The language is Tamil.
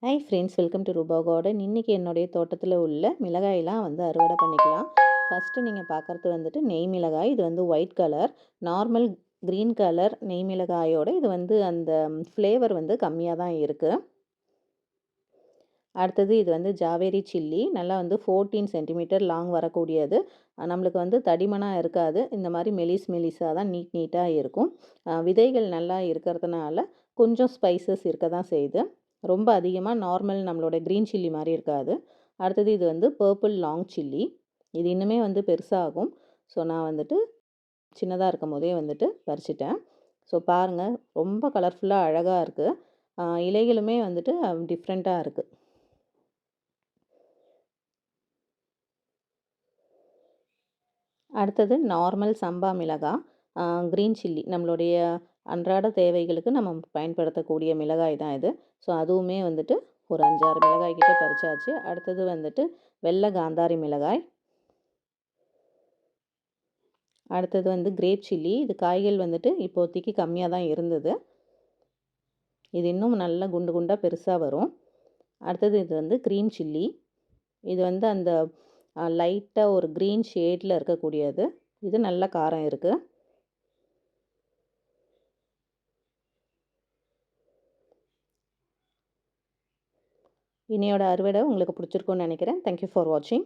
ஹாய் ஃப்ரெண்ட்ஸ், வெல்கம் டு ரூபா கார்டன். இன்றைக்கி என்னுடைய தோட்டத்தில் உள்ள மிளகாயெல்லாம் அறுவடை பண்ணிக்கலாம். ஃபஸ்ட்டு நீங்கள் பார்க்குறது நெய் மிளகாய். இது white colour, normal green colour நெய் மிளகாயோட இது அந்த ஃப்ளேவர் கம்மியாக தான் இருக்குது. அடுத்தது இது ஜாவேரி சில்லி. நல்லா 14 சென்டிமீட்டர் லாங் வரக்கூடியது. நம்மளுக்கு தடிமனாக இருக்காது. இந்த மாதிரி மெலிசாக தான் நீட்டாக இருக்கும். விதைகள் நல்லா இருக்கிறதுனால கொஞ்சம் ஸ்பைசஸ் இருக்க தான் செய்யுது. ரொம்ப அதிகமாக நார்மல் நம்மளோட க்ரீன் சில்லி மாதிரி இருக்காது. அடுத்தது இது பர்பிள் லாங் சில்லி. இது இன்னுமே பெருசாகும். ஸோ நான் சின்னதாக இருக்கும் போதே பறிச்சிட்டேன். ஸோ பாருங்கள், ரொம்ப கலர்ஃபுல்லாக அழகாக இருக்குது. இலைகளுமே டிஃப்ரெண்ட்டாக இருக்குது. அடுத்தது நார்மல் சம்பா மிளகாய், க்ரீன் சில்லி. நம்மளுடைய அன்றாட தேவைகளுக்கு நம்ம பயன்படுத்தக்கூடிய மிளகாய் தான் இது. ஸோ அதுவுமே ஒரு 5-6 மிளகாய் கிட்ட பறிச்சாச்சு. அடுத்தது வெள்ளை காந்தாரி மிளகாய். அடுத்தது கிரேப் சில்லி. இது காய்கள் இப்போதைக்கு கம்மியாக தான் இருந்தது. இது இன்னும் நல்லா குண்டு குண்டாக பெருசாக வரும். அடுத்தது இது க்ரீன் சில்லி. இது அந்த லைட்டாக ஒரு க்ரீன் ஷேடில் இருக்கக்கூடியது. இது நல்ல காரம் இருக்குது. இன்னையோட அறுவடை உங்களுக்கு பிடிச்சிருக்கும்னு நினைக்கிறேன். தேங்க்யூ ஃபார் வாட்சிங்.